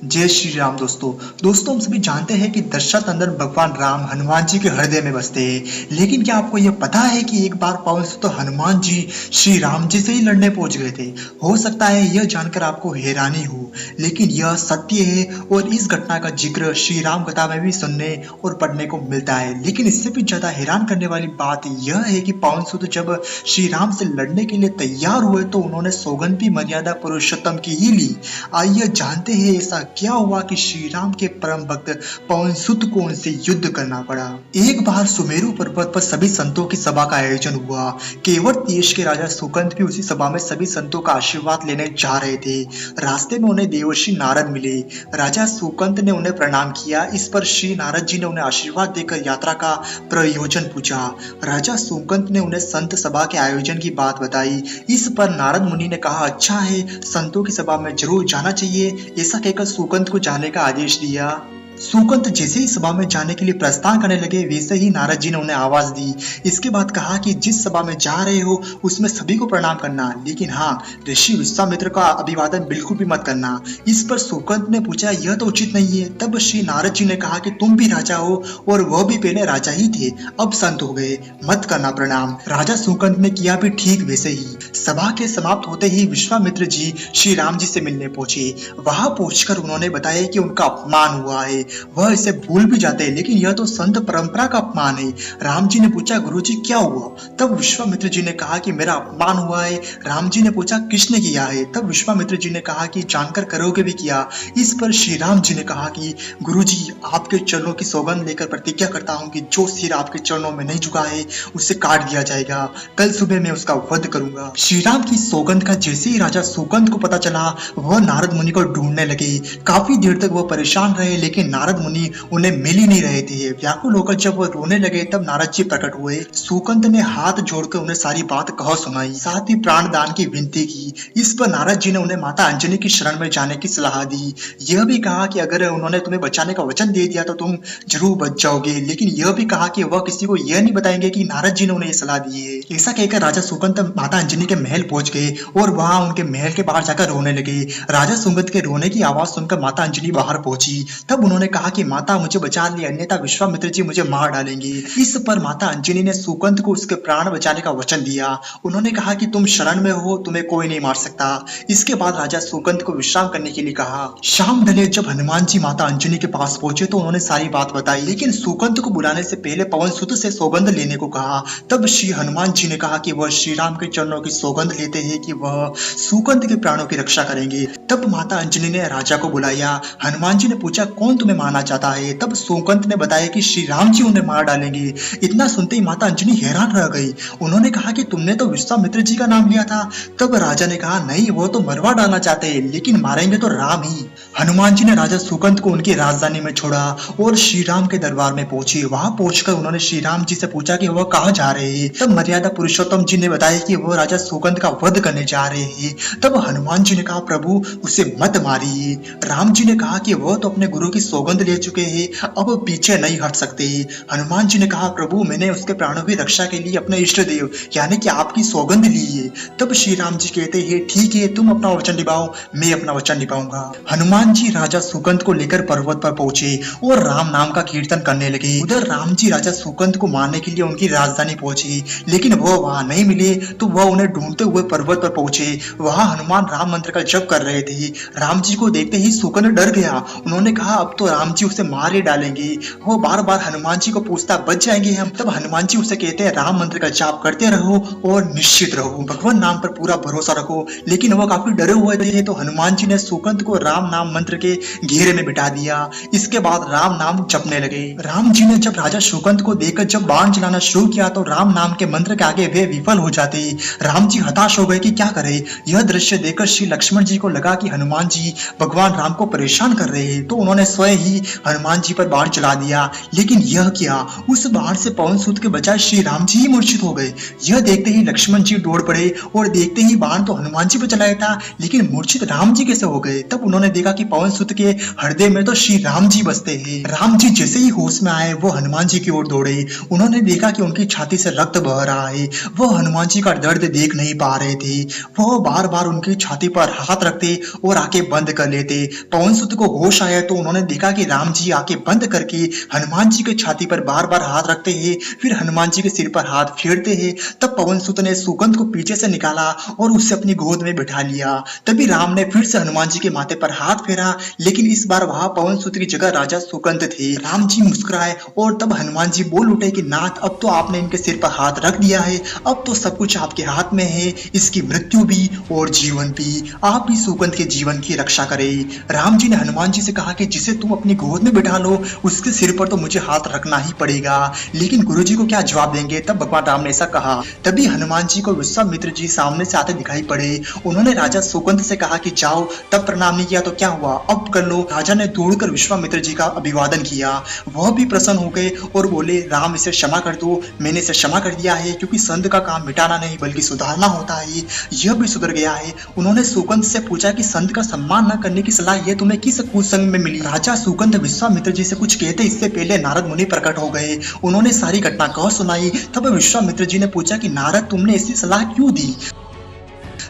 जय श्री राम दोस्तों हम सभी जानते हैं कि दशरथ भगवान राम हनुमान जी के हृदय में बसते हैं। लेकिन क्या आपको यह पता है कि एक बार पवन सुत हनुमान जी श्री राम जी से ही लड़ने पहुंच गए थे। हो सकता है यह जानकर आपको हैरानी हो, लेकिन यह सत्य है और इस घटना का जिक्र श्री राम कथा में भी सुनने और पढ़ने को मिलता है। लेकिन इससे भी ज्यादा हैरान करने वाली बात यह है कि पवन सुत जब श्री राम से लड़ने के लिए तैयार हुए तो उन्होंने सौगंध भी मर्यादा पुरुषोत्तम की ही ली। आइए जानते हैं ऐसा क्या हुआ कि श्री राम के परम भक्त पवन सुत को उनसे युद्ध करना पड़ा। एक बार सुमेरु पर्वत पर सभी संतों की सभा का आयोजन हुआ। केवट देश के राजा सुकंद भी उसी सभा में सभी संतों का आशीर्वाद लेने जा रहे थे। रास्ते में उन्हें देवर्षि नारद मिले। राजा सुकंद ने उन्हें प्रणाम किया। इस पर श्री नारद जी ने उन्हें आशीर्वाद देकर यात्रा का प्रयोजन पूछा। राजा सुकंद ने उन्हें संत सभा के आयोजन की बात बताई। इस पर नारद मुनि ने कहा, अच्छा है, संतों की सभा में जरूर जाना चाहिए। ऐसा कहकर सुकंद को जाने का आदेश दिया। सुकंद जैसे ही सभा में जाने के लिए प्रस्थान करने लगे वैसे ही नारद जी ने उन्हें आवाज दी। इसके बाद कहा कि जिस सभा में जा रहे हो उसमें सभी को प्रणाम करना, लेकिन हाँ, ऋषि विश्वामित्र का अभिवादन बिल्कुल भी मत करना। इस पर सुकंद ने पूछा, यह तो उचित नहीं है। तब श्री नारद जी ने कहा कि तुम भी राजा हो और वह भी पहले राजा ही थे, अब संत हो गए, मत करना प्रणाम। राजा सुकंद ने किया भी ठीक वैसे ही। सभा के समाप्त होते ही विश्वामित्र जी श्री राम जी से मिलने पहुंचे। वहां पहुंचकर उन्होंने बताया कि उनका अपमान हुआ है। वह इसे भूल भी जाते हैं, लेकिन यह तो संत परंपरा का अपमान है। राम जी ने पूछा, गुरुजी क्या हुआ? तब विश्वामित्र जी ने कहा कि मेरा अपमान हुआ है। राम जी ने पूछा, किसने किया है? तब विश्वामित्र जी ने कहा कि जानकर करोगे भी किया। इस पर श्री राम जी ने कहा कि गुरुजी, आपके चरणों की सौगंध लेकर प्रतिज्ञा करता हूँ कि जो सिर आपके चरणों में नहीं झुका है उसे काट दिया जाएगा। कल सुबह मैं उसका वध करूंगा। श्री राम की सौगंध का जैसे ही राजा सुकंद को पता चला, वह नारद मुनि को ढूंढने लगे। काफी देर तक वह परेशान रहे, लेकिन नारद मुनि उन्हें मिल ही नहीं रहे थे। व्याकुल होकर जब वो रोने लगे तब नारद जी प्रकट हुए। सुकंद ने हाथ जोड़कर उन्हें सारी बात कह सुनाई, साथ ही प्राण दान की विनती की। इस पर नारद जी ने उन्हें माता अंजनी की शरण में जाने की सलाह दी। यह भी कहा कि अगर उन्होंने तुम्हें बचाने का वचन दे दिया तो तुम जरूर बच जाओगे, लेकिन यह भी कहा कि वह किसी को यह नहीं बताएंगे कि नारद जी ने उन्हें सलाह दी है। ऐसा कहकर राजा सुकंद माता अंजनी के महल पहुंच गए और वहां उनके महल के बाहर जाकर रोने लगे। राजा सुकंद के रोने की आवाज सुनकर माता अंजनी बाहर पहुंची। तब उन्होंने कहा कि माता मुझे बचा ले, अन्यथा विश्वामित्र जी मुझे मार डालेंगे। इस पर माता अंजनी ने सुकंद को उसके प्राण बचाने का वचन दिया। उन्होंने कहा कि तुम शरण में हो, तुम्हें कोई नहीं मार सकता। इसके बाद राजा सुकंद को विश्राम करने के लिए कहा। शाम ढले जब हनुमान जी माता अंजनी के पास पहुंचे तो उन्होंने सारी बात बताई, लेकिन सुकंद को बुलाने से पहले पवन सुत से सौगंध लेने को कहा। तब श्री हनुमान जी ने कहा कि वह श्री राम के चरणों की सौगंध लेते हैं कि वह सुकंद के प्राणों की रक्षा करेंगे। तब माता अंजनी ने राजा को बुलाया। हनुमान जी ने पूछा, कौन तुम्हें मारना चाहता है? तब सुकंद ने बताया कि श्री राम जी उन्हें मार डालेंगे। इतना सुनते ही माता अंजनी हैरान रह गई। उन्होंने कहा कि तुमने तो विश्वामित्र जी का नाम लिया था। तब राजा ने कहा, नहीं, वो तो मरवा डालना चाहते हैं, लेकिन मारेंगे तो राम ही। हनुमान जी ने राजा सुकंद को उनकी राजधानी में छोड़ा और श्री राम के दरबार में पहुंचे। वहां पहुंचकर उन्होंने श्री राम जी से पूछा कि वह कहाँ जा रहे हैं। तब मर्यादा पुरुषोत्तम जी ने बताया कि वह राजा सुकंद का वध करने जा रहे हैं। तब हनुमान जी ने कहा, प्रभु उसे मत मारिए। राम जी ने कहा कि वह तो अपने गुरु की सौगंध ले चुके हैं, अब पीछे नहीं हट सकते। हनुमान जी ने कहा, प्रभु मैंने उसके प्राणों की रक्षा के लिए अपने इष्ट देव यानी कि आपकी सौगंध ली है। तब श्री राम जी कहते हैं, ठीक है, तुम अपना वचन निभाओ, मैं अपना वचन निभाऊंगा। हनुमान जी राजा सुकंद को लेकर पर्वत पर पहुंचे और राम नाम का कीर्तन करने लगे। उधर राम जी राजा सुकंद को मारने के लिए उनकी राजधानी पहुंचे, लेकिन वह वहां नहीं मिले तो वह उन्हें ढूंढते हुए पर्वत पर पहुंचे। वहां हनुमान राम मंत्र का जप कर रहे थे। राम जी को देखते ही सुकंद डर गया। उन्होंने कहा, अब तो राम जी उसे मार ही डालेंगे। वो बार बार हनुमान जी को पूछता, बच जाएंगे हम? तब हनुमान जी उसे कहते हैं, राम मंत्र का जाप करते रहो और निश्चित रहो, भगवान नाम पर पूरा भरोसा रखो। लेकिन वो काफी डरे हुए थे, तो हनुमान जी ने सुकंद को राम नाम मंत्र के घेरे में बिठा दिया। इसके बाद राम नाम जपने लगे। राम जी ने जब राजा सुकंद को देखकर जब बाण चलाना शुरू किया तो राम नाम के मंत्र के आगे वे विफल हो जाते। राम जी हताश हो गए कि क्या करे। यह दृश्य देखकर श्री लक्ष्मण जी को लगा कि हनुमान जी भगवान राम को परेशान कर रहे हैं, तो उन्होंने स्वयं ही हनुमान जी पर बाण चला दिया। लेकिन यह क्या, उस बाण से पवन सूत के बजाय श्री राम जी ही मूर्छित हो गए। यह देखते ही लक्ष्मण जी दौड़ पड़े और देखते ही बाण तो हनुमान जी पर चलाया था, लेकिन मूर्छित राम जी कैसे हो गए। तब उन्होंने देखा कि पवन सूत के हृदय में तो श्री राम जी बसते हैं। राम जी जैसे ही होश में आए वो हनुमान जी की ओर दौड़े। उन्होंने देखा कि उनकी छाती से रक्त बह रहा है। वो हनुमान जी का दर्द देख नहीं पा रहे थे। वो बार बार उनकी छाती पर हाथ रखते और आंखें बंद कर लेते। पवन सूत को होश आया तो उन्होंने देखा कि राम जी आंखें बंद करके हनुमान जी के छाती पर बार बार हाथ रखते हैं, फिर हनुमान जी के सिर पर हाथ फेरते हैं। तब पवन सूत ने सुगंध को पीछे से निकाला और उसे अपनी गोद में बिठा लिया। तभी राम ने फिर से हनुमान जी के माथे पर हाथ फेरा, लेकिन इस बार वहां पवन सूत की जगह राजा सुगंध थे। राम जी मुस्कुराए और तब हनुमान जी बोल उठे कि नाथ, अब तो आपने इनके सिर पर हाथ रख दिया है, अब तो सब कुछ आपके हाथ में है, इसकी मृत्यु भी और जीवन भी। आप भी सुगंध के जीवन की रक्षा करें। राम जी ने हनुमान जी से कहा कि जिसे तुम अपनी गोद में बिठा लो उसके सिर पर तो मुझे हाथ रखना ही पड़ेगा। लेकिन गुरु जी को क्या जवाब देंगे। तब भगवान राम ने ऐसा कहा। तभी हनुमान जी को विश्वामित्र जी सामने से आते दिखाई पड़े। उन्होंने राजा सुगंध से कहा कि जाओ, तब प्रणाम नहीं किया तो क्या हुआ, अब कर लो। राजा ने दौड़कर विश्वामित्र जी का अभिवादन किया। वह भी प्रसन्न हो गए और बोले, राम इसे क्षमा कर दो, मैंने इसे क्षमा कर दिया है, क्योंकि संत का काम मिटाना नहीं बल्कि सुधारना होता है। यह भी सुधर गया है। उन्होंने सुगंध से पूछा कि संत का सम्मान न करने की सलाह यह तुम्हें किस कुसंग में मिली। राजा सुगंध विश्वामित्र जी से कुछ कहते इससे पहले नारद मुनि प्रकट हो गए। उन्होंने सारी घटना कह सुनाई। तब विश्वामित्र जी ने पूछा कि नारद, तुमने ऐसी सलाह क्यों दी।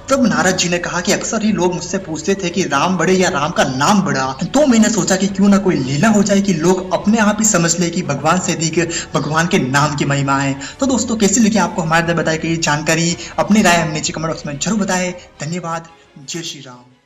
तब नारद जी ने कहा कि अक्सर ही लोग मुझसे पूछते थे कि राम बड़े या राम का नाम बड़ा, तो मैंने सोचा कि क्यों ना कोई लीला हो जाए कि लोग अपने आप ही समझ ले कि भगवान से अधिक भगवान के नाम की महिमा है। तो दोस्तों, कैसी लगी आपको हमारे द्वारा बताई गई जानकारी, अपनी राय हमें नीचे कमेंट बॉक्स में जरूर बताएं। धन्यवाद। जय श्री राम।